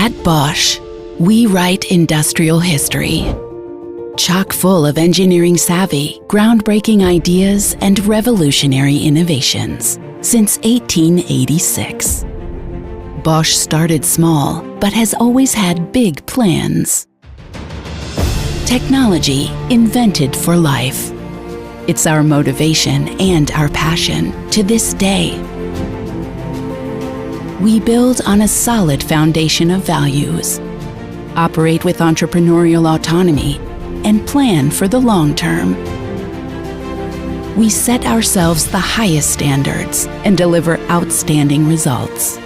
At Bosch, we write industrial history, chock full of engineering savvy, groundbreaking ideas, and revolutionary innovations since 1886. Bosch started small, but has always had big plans. Technology invented for life. It's our motivation and our passion to this day. We build on a solid foundation of values, operate with entrepreneurial autonomy, and plan for the long term. We set ourselves the highest standards and deliver outstanding results.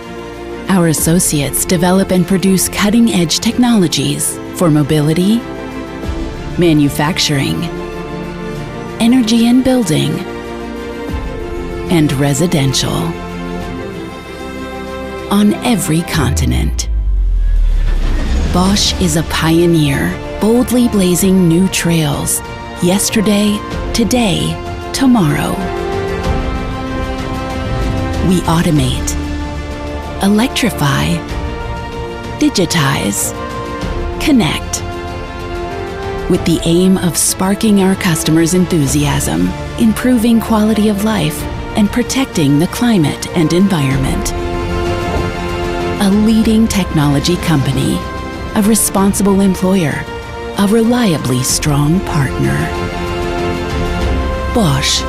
Our associates develop and produce cutting-edge technologies for mobility, manufacturing, energy and building, and residential. On every continent. Bosch is a pioneer, boldly blazing new trails, yesterday, today, tomorrow. We automate, electrify, digitize, connect, with the aim of sparking our customers' enthusiasm, improving quality of life, and protecting the climate and environment. A leading technology company, a responsible employer, a reliably strong partner. Bosch.